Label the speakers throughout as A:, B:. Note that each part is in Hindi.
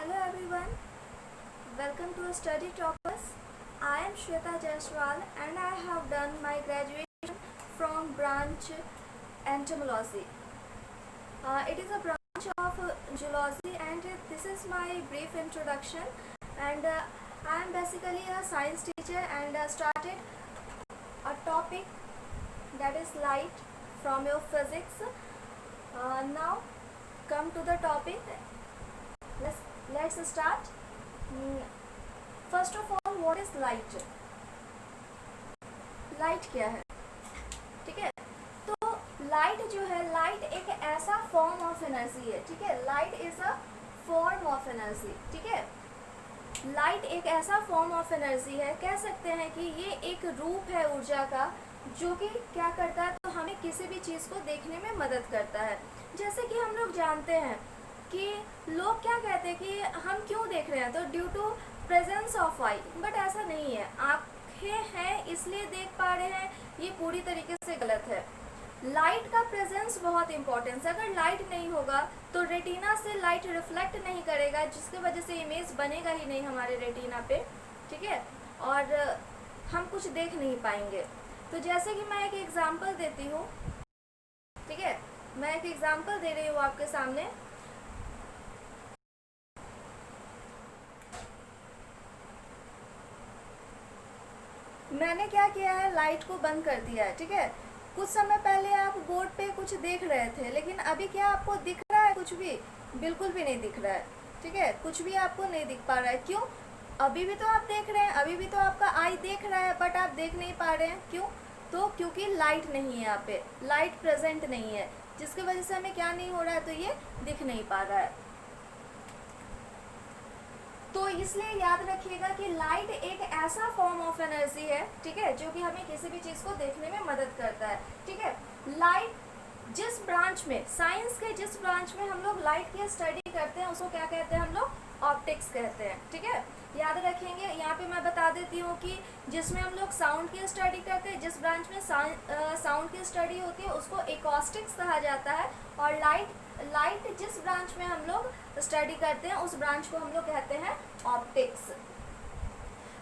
A: Hello everyone, welcome to Study Toppers. I am Shweta Jaiswal and I have done my graduation from branch entomology. It is a branch of zoology and this is my brief introduction, and I am basically a science teacher and started a topic that is light from your physics. Now come to the topic. Let's start. First of all, what is light? Light क्या है? ठीक है, तो लाइट जो है, लाइट एक ऐसा फॉर्म ऑफ एनर्जी है. ठीक है, light is a form of energy. ठीक है, लाइट एक ऐसा फॉर्म ऑफ एनर्जी है, कह सकते हैं कि ये एक रूप है ऊर्जा का, जो कि क्या करता है, तो हमें किसी भी चीज़ को देखने में मदद करता है. जैसे कि हम लोग जानते हैं कि लोग क्या कहते हैं कि हम क्यों देख रहे हैं, तो due to presence of eye. But ऐसा नहीं है. आँखें हैं इसलिए देख पा रहे हैं, ये पूरी तरीके से गलत है. लाइट का प्रेजेंस बहुत इंपॉर्टेंस है. अगर लाइट नहीं होगा तो रेटिना से लाइट रिफ्लेक्ट नहीं करेगा, जिसकी वजह से इमेज बनेगा ही नहीं हमारे रेटिना पे. ठीक है, और हम कुछ देख नहीं पाएंगे. तो जैसे कि मैं एक एग्जांपल देती हूँ. ठीक है, मैं एक एग्जांपल दे रही हूँ आपके सामने. मैंने क्या किया है, लाइट को बंद कर दिया है. ठीक है, कुछ समय पहले आप बोर्ड पे कुछ देख रहे थे, लेकिन अभी क्या आपको दिख रहा है? कुछ भी, बिल्कुल भी नहीं दिख रहा है. ठीक है, कुछ भी आपको नहीं दिख पा रहा है. क्यों? अभी भी तो आप देख रहे हैं, अभी भी तो आपका आई देख रहा है, बट आप देख नहीं पा रहे हैं. क्यों? तो क्योंकि लाइट नहीं है यहाँ पे, लाइट प्रेजेंट नहीं है, जिसकी वजह से हमें क्या नहीं हो रहा है, तो ये दिख नहीं पा रहा है. तो इसलिए याद रखिएगा कि लाइट एक ऐसा फॉर्म ऑफ एनर्जी है. ठीक है, जो कि हमें किसी भी चीज़ को देखने में मदद करता है. ठीक है, लाइट जिस ब्रांच में, साइंस के जिस ब्रांच में हम लोग लाइट की स्टडी करते हैं, उसको क्या कहते हैं हम लोग? ऑप्टिक्स कहते हैं. ठीक है, याद रखेंगे. यहाँ पे मैं बता देती हूँ कि जिसमें हम लोग साउंड की स्टडी करते हैं, जिस ब्रांच में साउंड की स्टडी होती है, उसको एकॉस्टिक्स कहा जाता है. और लाइट जिस ब्रांच में हम लोग स्टडी करते हैं, उस ब्रांच को हम लोग कहते हैं ऑप्टिक्स.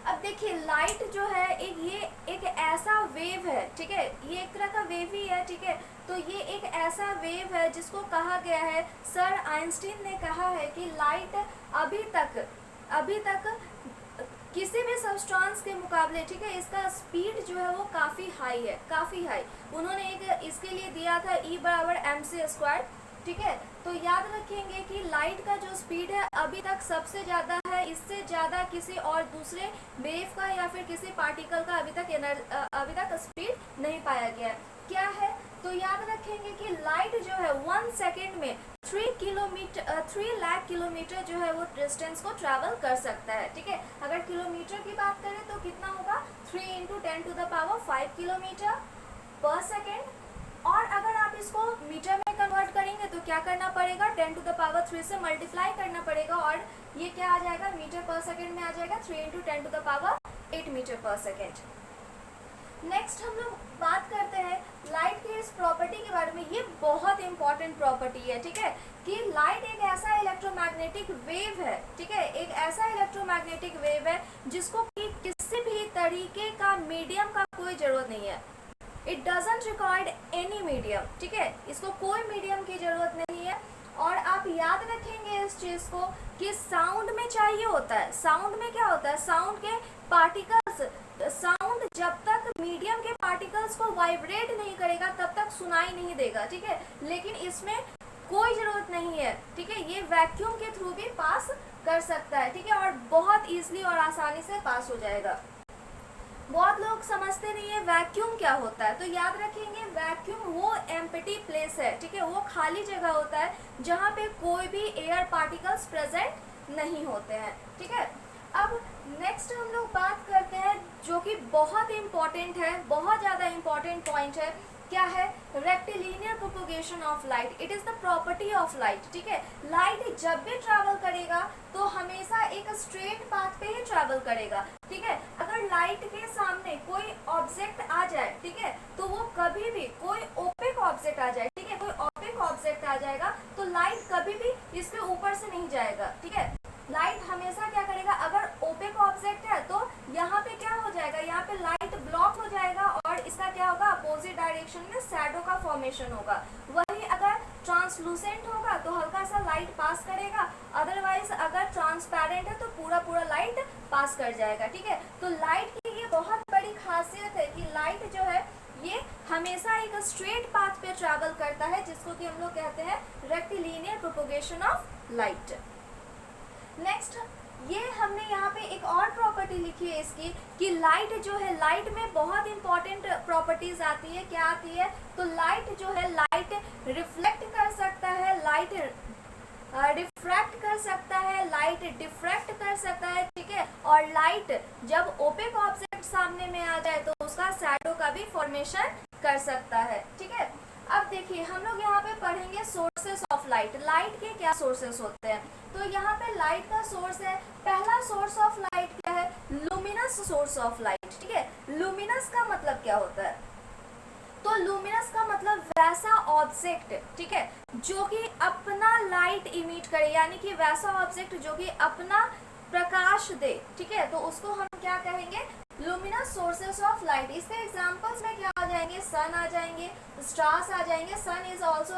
A: अब देखिए, लाइट जो है ये एक ऐसा वेव है. ठीक है, ये एक तरह का वेव ही है. ठीक है, तो ये एक ऐसा वेव है जिसको कहा गया है, सर आइंस्टीन ने कहा है कि लाइट अभी तक किसी भी सब्सटेंस के मुकाबले, ठीक है, इसका स्पीड जो है वो काफ़ी हाई है, काफ़ी हाई. उन्होंने एक इसके लिए दिया था E = mc². ठीक है, तो याद रखेंगे कि लाइट का जो स्पीड है अभी तक सबसे ज़्यादा है. इससे ज़्यादा किसी और दूसरे वेव का या फिर किसी पार्टिकल का अभी तक स्पीड नहीं पाया गया है. क्या है? तो याद रखेंगे कि लाइट जो है 1 सेकेंड में 3 लाख किलोमीटर जो है वो डिस्टेंस को ट्रैवल कर सकता है. ठीक है, अगर किलोमीटर की बात करें तो कितना होगा? 3 × 10⁵ किलोमीटर पर सेकेंड. और अगर आप इसको मीटर में कन्वर्ट करेंगे तो क्या करना पड़ेगा? 10⁻³ से मल्टीप्लाई करना पड़ेगा, और ये क्या आ जाएगा? मीटर पर सेकेंड में आ जाएगा. 3 × 10⁸ मीटर पर सेकेंड. नेक्स्ट हम लोग बात करते हैं लाइट की इस प्रॉपर्टी के बारे में. ये बहुत इंपॉर्टेंट प्रॉपर्टी है. ठीक है, कि लाइट एक ऐसा इलेक्ट्रोमैग्नेटिक वेव है. ठीक है, एक ऐसा इलेक्ट्रोमैग्नेटिक वेव है जिसको कि किसी भी तरीके का मीडियम का कोई जरूरत नहीं है. It doesn't required any medium. ठीक है, इसको कोई मीडियम की जरूरत नहीं है. और आप याद रखेंगे इस चीज़ को कि साउंड में चाहिए होता है. साउंड में क्या होता है? साउंड के पार्टिकल्स, साउंड जब तक मीडियम के पार्टिकल्स को वाइब्रेट नहीं करेगा तब तक सुनाई नहीं देगा. ठीक है, लेकिन इसमें कोई ज़रूरत नहीं है. ठीक है, ये वैक्यूम के थ्रू भी पास कर सकता है. ठीक है, और बहुत ईजिली और आसानी से पास हो जाएगा. बहुत लोग समझते नहीं है वैक्यूम क्या होता है. तो याद रखेंगे, वैक्यूम वो एम्प्टी प्लेस है. ठीक है, वो खाली जगह होता है जहाँ पे कोई भी एयर पार्टिकल्स प्रेजेंट नहीं होते हैं. ठीक है, अब नेक्स्ट हम लोग बात करते हैं जो कि बहुत इम्पॉर्टेंट है, बहुत ज़्यादा इम्पॉर्टेंट पॉइंट है. क्या है? Rectilinear propagation of light. It is the property of light. ठीक है, लाइट जब भी ट्रैवल करेगा तो हमेशा एक स्ट्रेट पाथ पे ही ट्रैवल करेगा. ठीक है, अगर लाइट के सामने कोई ऑब्जेक्ट आ जाए, ठीक है, तो वो कभी भी, कोई ओपेक ऑब्जेक्ट आ जाए, ठीक है, कोई ओपेक ऑब्जेक्ट आ जाएगा तो लाइट कभी भी इसके ऊपर से नहीं जाएगा. ठीक है, लाइट हमेशा क्या करेगा, अगर ओपेक ऑब्जेक्ट है तो यहाँ पे क्या हो जाएगा, यहाँ पे लाइट ब्लॉक हो जाएगा और इसका क्या होगा, अपोजिट डायरेक्शन में शैडो का फॉर्मेशन होगा। वही अगर ट्रांसलूसेंट होगा तो हल्का सा लाइट पास करेगा, अदरवाइज अगर ट्रांसपेरेंट है तो पूरा पूरा लाइट पास कर जाएगा। ठीक है, तो लाइट की ये बहुत बड़ी खासियत है कि लाइट जो है ये हमेशा एक स्ट्रेट पाथ पे ट्रैवल करता है, जिसको कि हम लोग कहते हैं rectilinear propagation of light. Next, ये हमने यहाँ पे एक और प्रॉपर्टी लिखी है इसकी कि लाइट जो है, लाइट में बहुत इंपॉर्टेंट प्रॉपर्टीज आती है। क्या आती है, तो लाइट जो है, लाइट रिफ्लेक्ट कर सकता है, लाइट रिफ्रैक्ट कर सकता है, लाइट डिफ्रैक्ट कर सकता है। ठीक है, और लाइट जब ओपेक ऑब्जेक्ट सामने में आ जाए तो उसका शैडो का भी फॉर्मेशन कर सकता है। ठीक है, अब देखिए हम लोग यहाँ पे पढ़ेंगे सोर्सेस ऑफ लाइट। लाइट के क्या सोर्सेस होते हैं, तो यहाँ पे लाइट का सोर्स है, पहला सोर्स ऑफ लाइट क्या है, लुमिनस सोर्स ऑफ लाइट। ठीक है, लुमिनस का मतलब क्या होता है, तो लुमिनस का मतलब वैसा ऑब्जेक्ट, ठीक है, जो कि अपना लाइट इमिट करे, यानी कि वैसा ऑब्जेक्ट जो कि अपना प्रकाश दे। ठीक है, तो उसको हम क्या कहेंगे, लुमिनस सोर्सेस ऑफ लाइट। इसके एग्जांपल्स में क्या आ जाएंगे, सन आ जाएंगे, स्टार्स आ जाएंगे। सन इज ऑल्सो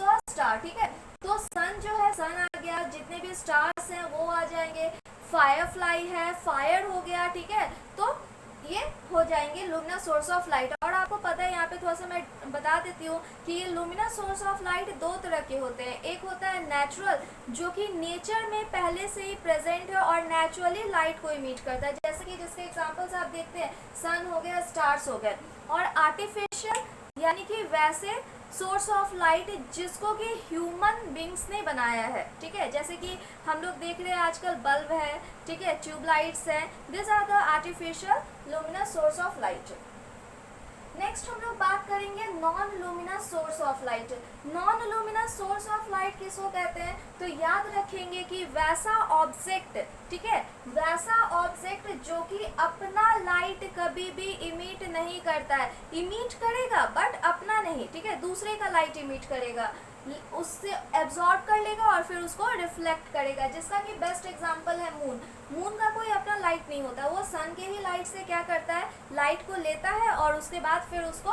A: अ स्टार। ठीक है, तो सन जो है, सन आ गया, जितने भी स्टार्स हैं वो आ जाएंगे, फायरफ्लाई है, फायर हो गया। ठीक है, तो ये हो जाएंगे लुमिनस सोर्स ऑफ लाइट। और आपको पता है, यहाँ पे थोड़ा सा मैं बता देती हूँ कि ये लुमिनस सोर्स ऑफ लाइट दो तरह के होते हैं। एक होता है नेचुरल, जो कि नेचर में पहले से ही प्रेजेंट है और नेचुरली लाइट को इमिट करता है, जैसे कि जिसके एग्जांपल्स आप देखते हैं, सन हो गया, स्टार्स हो गए। और आर्टिफिशियल, यानी कि वैसे सोर्स ऑफ लाइट जिसको कि ह्यूमन बींग्स ने बनाया है। ठीक है, जैसे कि हम लोग देख रहे हैं आजकल बल्ब है, ठीक है, ट्यूबलाइट्स हैं, this are the artificial luminous source of light. Next हम लोग बात करेंगे non luminous source of light. Non luminous source of light किसको कहते हैं, तो याद रखेंगे कि वैसा ऑब्जेक्ट, ठीक है, वैसा ऑब्जेक्ट जो कि अपना लाइट कभी भी इमिट नहीं करता है, इमिट करेगा बट अपना नहीं। ठीक है, दूसरे का लाइट इमिट करेगा, उससे एब्जॉर्ब कर लेगा और फिर उसको रिफ्लेक्ट करेगा, जिसका कि बेस्ट एग्जांपल है मून। मून का कोई अपना लाइट नहीं होता, वो सन के ही लाइट से क्या करता है, लाइट को लेता है और उसके बाद फिर उसको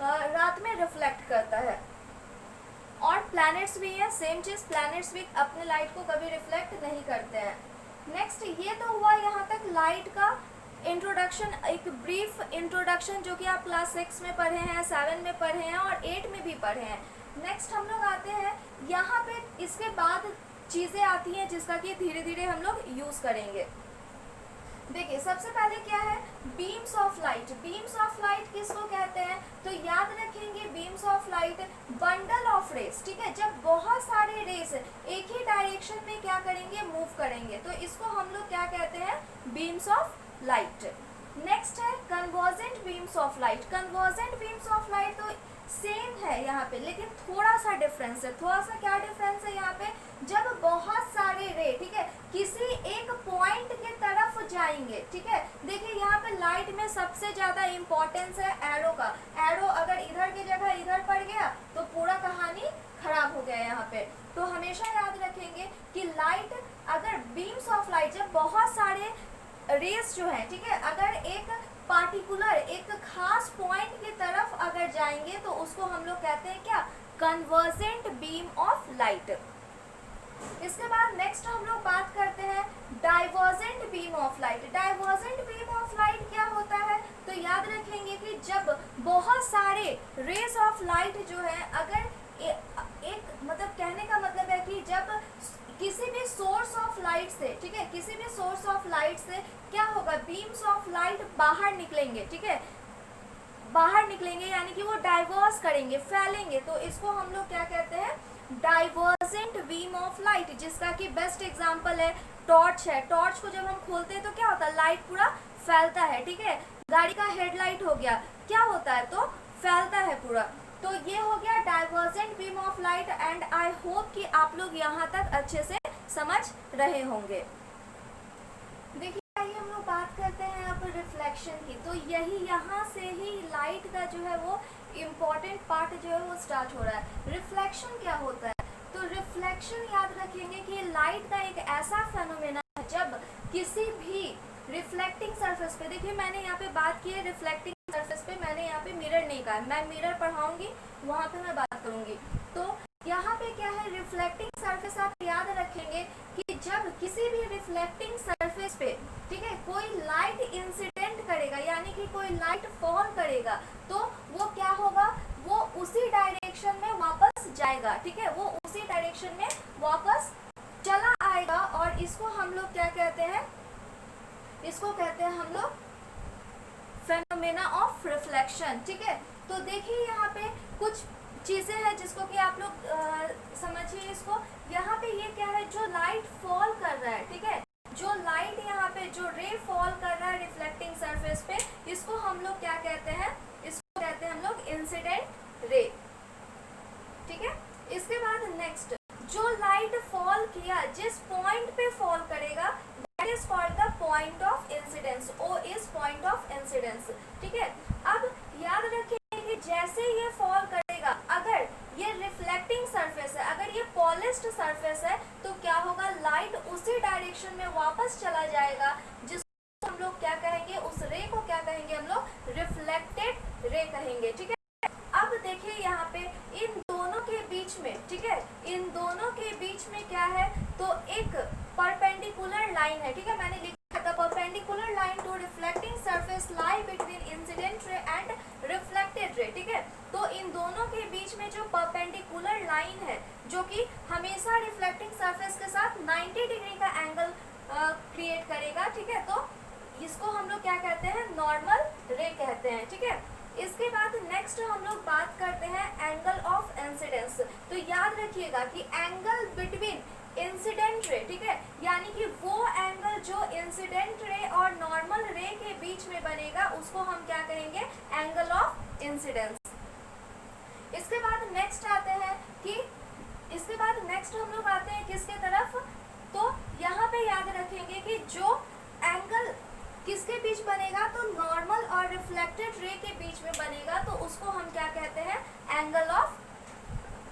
A: रात में रिफ्लेक्ट करता है। और प्लैनेट्स भी है, सेम चीज, प्लैनेट्स भी अपने लाइट को कभी रिफ्लेक्ट नहीं करते हैं। नेक्स्ट, ये तो हुआ यहाँ तक लाइट का इंट्रोडक्शन, एक ब्रीफ इंट्रोडक्शन जो कि आप क्लास 6 में पढ़े हैं, 7 में पढ़े हैं और 8 में भी पढ़े हैं। नेक्स्ट हम लोग आते हैं यहाँ पे, इसके बाद चीज़ें आती हैं जिसका कि धीरे धीरे हम लोग यूज़ करेंगे। देखिए सबसे पहले क्या है, beams of light. Beams of light किसको कहते हैं, तो याद रखेंगे beams of light bundle of rays. ठीक है, जब बहुत सारे रेस एक ही डायरेक्शन में क्या करेंगे, मूव करेंगे, तो इसको हम लोग क्या कहते हैं, बीम्स ऑफ लाइट। नेक्स्ट है convergent beams of light. Convergent beams of light तो सेम है यहाँ पे, लेकिन थोड़ा सा डिफरेंस है। थोड़ा सा क्या डिफरेंस है यहाँ पे, जब बहुत सारे रे, ठीक है, किसी एक पॉइंट के तरफ जाएंगे। ठीक है, देखिए यहाँ पे लाइट में सबसे ज्यादा इंपॉर्टेंस है एरो का। एरो अगर इधर की जगह इधर पड़ गया तो पूरा कहानी खराब हो गया यहाँ पे। तो हमेशा याद रखेंगे कि लाइट, अगर बीम्स ऑफ लाइट, जब बहुत सारे रेस जो है, ठीक है, अगर एक पार्टिकुलर, एक खास पॉइंट की तरफ अगर जाएंगे तो उसको हम लोग कहते हैं क्या, कन्वर्जेंट बीम ऑफ लाइट। इसके बाद नेक्स्ट हम लोग बात करते हैं divergent beam of light. Divergent beam of light क्या होता है, तो याद रखेंगे कि जब बहुत सारे रेस ऑफ लाइट जो है, अगर एक मतलब कहने का मतलब है कि जब किसी भी सोर्स ऑफ लाइट से, ठीक है, किसी भी सोर्स ऑफ लाइट से क्या होगा, बीम्स ऑफ लाइट बाहर निकलेंगे। ठीक है, बाहर निकलेंगे यानी कि वो डाइवर्स करेंगे, फैलेंगे, तो इसको हम लोग क्या कहते हैं, डाइवर्जेंट बीम ऑफ लाइट, जिसका कि बेस्ट एग्जांपल है टॉर्च है। टॉर्च को जब हम खोलते हैं तो क्या होता है, लाइट पूरा फैलता है। ठीक है, गाड़ी का हेडलाइट हो गया, क्या होता है, तो फैलता है पूरा। तो ये हो गया divergent beam of light. And I hope कि आप लोग यहाँ तक अच्छे से समझ रहे होंगे। देखिए आइए हम लोग बात करते हैं अब रिफ्लेक्शन की। तो यही यहाँ से ही लाइट का जो है वो इम्पोर्टेंट पार्ट जो है वो स्टार्ट हो रहा है। रिफ्लेक्शन क्या होता है, तो रिफ्लेक्शन याद रखेंगे कि लाइट का एक ऐसा फेनोमेना है जब किसी भी रिफ्लेक्टिंग सरफेस पे, देखिए मैंने यहाँ पे बात की है रिफ्लेक्टिंग सरफेस पे, मैंने यहाँ पे मिरर नहीं कहा, मैं मिरर पढ़ाऊंगी वहाँ पे मैं बात करूंगी। तो यहाँ पे क्या है, रिफ्लेक्टिंग सरफेस आप याद रखेंगे कि जब किसी भी रिफ्लेक्टिंग सरफेस पे, ठीक है, कोई लाइट इंसिडेंट करेगा यानी कि कोई लाइट फॉल करेगा, तो वो क्या होगा, वो उसी डायरेक्शन में वापस जाएगा, ठीक है, वो उसी डायरेक्शन में वापस चला आएगा। और इसको हम लोग क्या कहते हैं, इसको कहते हैं हम लोग फेनोमेना ऑफ रिफ्लेक्शन, ठीक है। तो देखिए यहाँ पे कुछ चीजें हैं जिसको कि आप लोग समझिए इसको। यहाँ पे ये क्या है, जो लाइट फॉल कर रहा है, ठीक है, जो लाइट यहाँ पे जो रे फॉल कर रहा है रिफ्लेक्टिंग सरफेस पे, इसको हम लोग क्या कहते हैं, इसको कहते हैं हम लोग इंसिडेंट रे, ठीक है। इसके बाद नेक्स्ट, जो लाइट फॉल किया जिस पॉइंट पे फॉल करेगा that is called the point of incidence, O is point of incidence, ठीक है। अब याद रखिए कि जैसे ये फॉल करेगा, अगर ये रिफ्लेक्टिंग सरफेस है, अगर ये पॉलिश्ड सरफेस है, तो क्या होगा, लाइट उसी डायरेक्शन में वापस चला जाएगा, जिसको हम लोग क्या कहेंगे, उस रे को क्या कहेंगे हम लोग, रिफ्लेक्टेड रे कहेंगे, ठीक है। अब देखिए यहाँ पे इन दोनों के बीच में, ठीक है, इन दोनों के बीच में क्या है, तो एक परपेंडिकुलर लाइन है, ठीक है, मैंने लिखा था perpendicular line to reflecting surface lie between incident ray and reflected ray, ठीक है। तो इन दोनों के बीच में जो परपेंडिकुलर लाइन है, जो कि हमेशा रिफ्लेक्टिंग सरफेस के साथ 90 डिग्री का एंगल क्रिएट करेगा, ठीक है, तो इसको हम लोग क्या कहते हैं, नॉर्मल रे कहते हैं, ठीक है। इसके बाद नेक्स्ट हम लोग बात करते हैं एंगल ऑफ इंसिडेंस। तो याद रखिएगा कि एंगल बिटवीन इंसिडेंट रे, ठीक है, यानी कि वो एंगल जो इंसिडेंट रे और नॉर्मल रे के बीच में बनेगा उसको हम क्या कहेंगे, एंगल ऑफ इंसिडेंस। इसके बाद नेक्स्ट आते हैं कि इसके बाद नेक्स्ट हम लोग आते हैं किसके तरफ, तो यहाँ पे याद रखेंगे कि जो एंगल किसके बीच बनेगा, तो नॉर्मल और रिफ्लेक्टेड रे के बीच में बनेगा, तो उसको हम क्या कहते हैं, एंगल ऑफ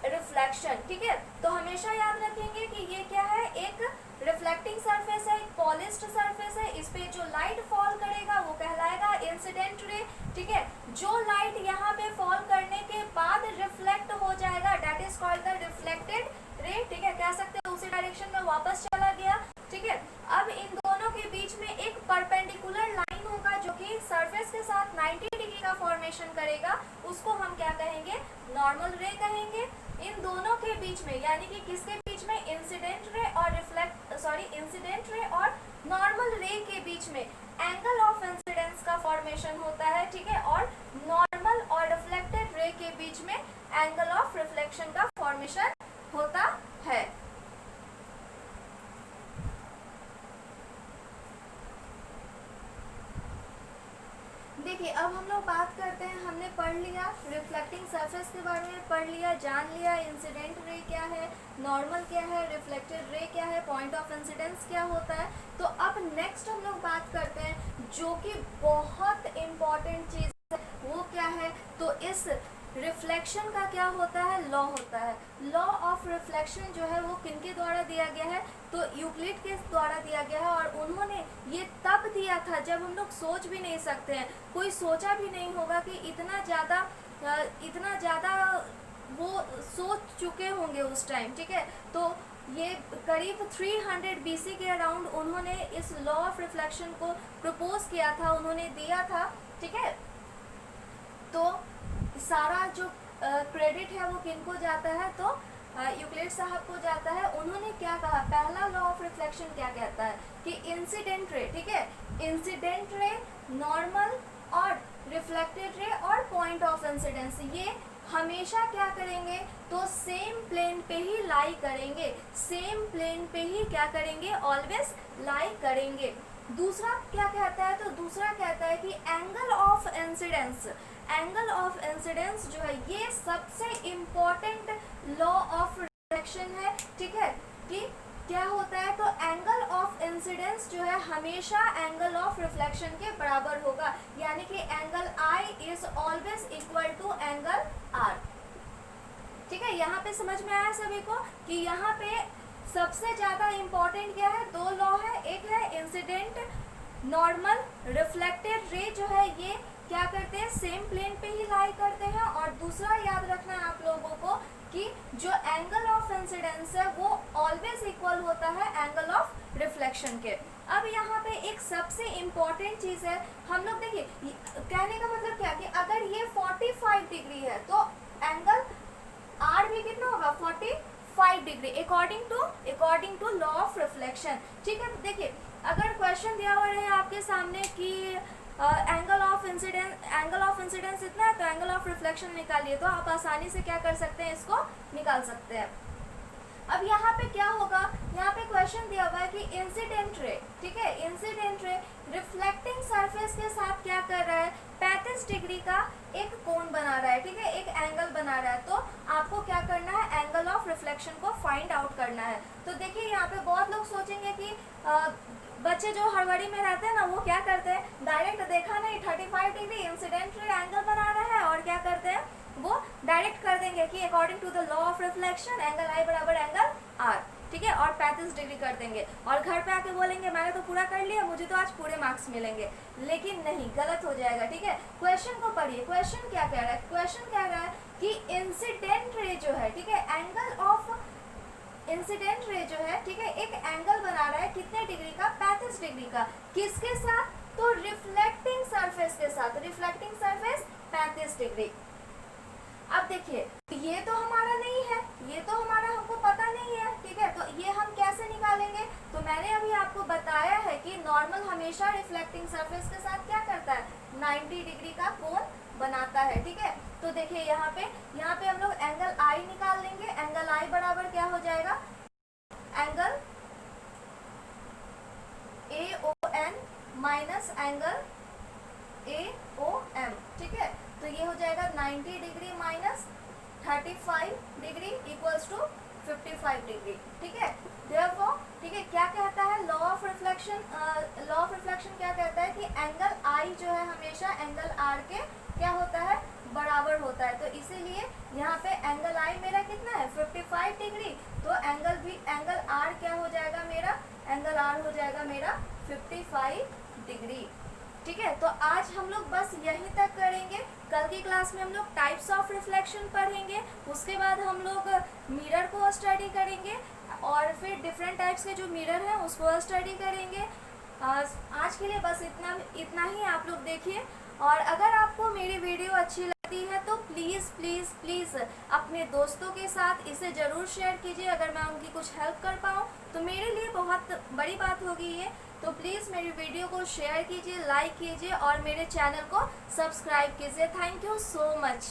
A: रिफ्लेक्शन, ठीक है। तो हमेशा याद रखेंगे कि ये क्या है, एक रिफ्लेक्टिंग सरफेस है, एक पॉलिश्ड सरफेस है, इस पे जो लाइट फॉल करेगा वो कहलाएगा इंसिडेंट रे, ठीक है। जो लाइट यहाँ पे फॉल करने के बाद रिफ्लेक्ट हो जाएगा that is called the reflected ray, ठीक है, कह सकते हैं उसी डायरेक्शन में वापस चला गया, ठीक है। अब इन दोनों के बीच में एक परपेंडिकुलर लाइन होगा जो कि सरफेस के साथ 90 डिग्री का फॉर्मेशन करेगा, उसको हम क्या कहेंगे, नॉर्मल रे कहेंगे। इन दोनों के बीच में यानी कि किसके बीच में, इंसिडेंट रे और इंसिडेंट रे और नॉर्मल रे के बीच में एंगल ऑफ इंसिडेंस का फॉर्मेशन होता है, ठीक है, और नॉर्मल और रिफ्लेक्टेड रे के बीच में एंगल ऑफ रिफ्लेक्शन का फॉर्मेशन होता है। देखिए अब हम लोग बात करते हैं, हमने पढ़ लिया रिफ्लेक्टिंग सरफेस के बारे में, पढ़ लिया, जान लिया इंसिडेंट रे क्या है, नॉर्मल क्या है, रिफ्लेक्टेड रे क्या है, पॉइंट ऑफ इंसिडेंस क्या होता है। तो अब नेक्स्ट हम लोग बात करते हैं जो कि बहुत इम्पॉर्टेंट चीज़ है, वो क्या है, तो इस रिफ्लेक्शन का क्या होता है, लॉ होता है। लॉ ऑफ रिफ्लेक्शन जो है वो किनके द्वारा दिया गया है, तो यूक्लिड के द्वारा दिया गया है, और उन्होंने ये तब दिया था जब हम लोग सोच भी नहीं सकते हैं, कोई सोचा भी नहीं होगा कि इतना ज़्यादा वो सोच चुके होंगे उस टाइम, ठीक है। तो ये करीब 300 BC के अराउंड उन्होंने इस लॉ ऑफ रिफ्लेक्शन को प्रपोज किया था, उन्होंने दिया था, ठीक है। तो सारा जो क्रेडिट है वो किनको जाता है, तो यूक्लिड साहब को जाता है। उन्होंने क्या कहा, पहला लॉ ऑफ रिफ्लेक्शन क्या कहता है कि इंसिडेंट रे, ठीक है, इंसिडेंट रे, नॉर्मल और रिफ्लेक्टेड रे और पॉइंट ऑफ इंसिडेंस, ये हमेशा क्या करेंगे, तो सेम प्लेन पे ही लाई करेंगे, सेम प्लेन पे ही क्या करेंगे, ऑलवेज लाई करेंगे। दूसरा क्या कहता है, तो दूसरा कहता है कि angle of incidence, angle of incidence जो है ये सबसे इम्पोर्टेंट लॉ ऑफ रिफ्लेक्शन है, ठीक है, कि क्या होता है, तो एंगल ऑफ इंसिडेंस जो है हमेशा एंगल ऑफ रिफ्लेक्शन के बराबर होगा, यानी कि angle I is always equal to angle R, ठीक है, यहाँ पे समझ में आया सभी को कि यहाँ पे सबसे ज़्यादा इम्पोर्टेंट क्या है, दो लॉ है, एक है इंसिडेंट नॉर्मल रिफ्लेक्टेड रे जो है ये क्या करते हैं, सेम प्लेन पे ही लाई करते हैं, और दूसरा याद रखना है आप लोगों को कि जो एंगल ऑफ इंसिडेंस है वो ऑलवेज इक्वल होता है एंगल ऑफ रिफ्लेक्शन के। अब यहाँ पे एक सबसे इम्पॉर्टेंट चीज़ है, हम लोग देखिए कहने का मतलब क्या कि अगर ये 45 डिग्री है तो एंगल आर भी कितना होगा, 45 degree according to law of reflection. ठीक है, देखिए अगर क्वेश्चन दिया हुआ है आपके सामने कि एंगल ऑफ इंसिडेंस इतना है तो एंगल ऑफ रिफ्लेक्शन निकालिए, तो आप आसानी से क्या कर सकते हैं, इसको निकाल सकते हैं। अब यहाँ पे क्या होगा, यहाँ पे क्वेश्चन दिया हुआ है कि इंसिडेंट रे, ठीक है, इंसिडेंट रे रिफ्लेक्टिंग सरफेस के साथ क्या कर रहा है, 35 डिग्री का एक कोण बना रहा है, ठीक है, एक एंगल बना रहा है। तो आपको क्या करना है, एंगल ऑफ रिफ्लेक्शन को फाइंड आउट करना है। तो देखिए यहाँ पे बहुत लोग सोचेंगे कि बच्चे जो हड़बड़ी में रहते हैं ना, वो क्या करते हैं, डायरेक्ट देखा नहीं 35 डिग्री इंसिडेंट रे एंगल बना रहा है, और क्या करते हैं, वो डायरेक्ट कर देंगे कि according to the law of reflection angle I बराबर एंगल आर, ठीक है, और 35 डिग्री कर देंगे, और घर पे आके बोलेंगे मैंने तो पूरा कर लिया, मुझे तो आज पूरे मार्क्स मिलेंगे। लेकिन नहीं, गलत हो जाएगा। ठीक है, क्वेश्चन को पढ़िए, क्वेश्चन क्या कह रहा है, क्वेश्चन कह रहा है कि इंसिडेंट रे जो है, ठीक है, एंगल ऑफ इंसिडेंट रे जो है, ठीक है, एक एंगल बना रहा है कितने डिग्री का, 35 डिग्री का, किसके साथ, तो रिफ्लेक्टिंग सरफेस के साथ, रिफ्लेक्टिंग सरफेस 35 डिग्री। अब देखिए ये तो हमारा नहीं है, ये तो हमारा हमको पता नहीं है, ठीक है, तो ये हम कैसे निकालेंगे, तो मैंने अभी आपको बताया है कि नॉर्मल हमेशा रिफ्लेक्टिंग सरफेस के साथ क्या करता है, 90 डिग्री का कोण बनाता है। ठीक है, तो देखिए यहाँ पे हम लोग एंगल आई निकाल लेंगे, एंगल आई बराबर क्या हो जाएगा, angle AON minus angle AOM, ठीक है, तो ये हो जाएगा 90 degree minus 35 degree equals to 55 degree. ठीक है, देयरफॉर, ठीक है, क्या कहता है लॉ ऑफ रिफ्लेक्शन, क्या कहता है कि एंगल आई जो है हमेशा एंगल आर के क्या होता है, बराबर होता है। तो इसीलिए यहाँ पे एंगल आई मेरा कितना है, 55 डिग्री, तो एंगल आर क्या हो जाएगा मेरा, एंगल आर हो जाएगा मेरा 55 डिग्री। ठीक है, तो आज हम लोग बस यहीं तक करेंगे। कल की क्लास में हम लोग टाइप्स ऑफ रिफ्लेक्शन पढ़ेंगे, उसके बाद हम लोग मिरर को स्टडी करेंगे, और फिर डिफरेंट टाइप्स के जो मिरर हैं उसको स्टडी करेंगे। आज के लिए बस इतना ही आप लोग देखिए, और अगर आपको मेरी वीडियो अच्छी लगती है तो प्लीज़ अपने दोस्तों के साथ इसे ज़रूर शेयर कीजिए। अगर मैं उनकी कुछ हेल्प कर पाऊँ तो मेरे लिए बहुत बड़ी बात होगी ये। तो प्लीज़ मेरी वीडियो को शेयर कीजिए, लाइक कीजिए, और मेरे चैनल को सब्सक्राइब कीजिए। Thank you so much.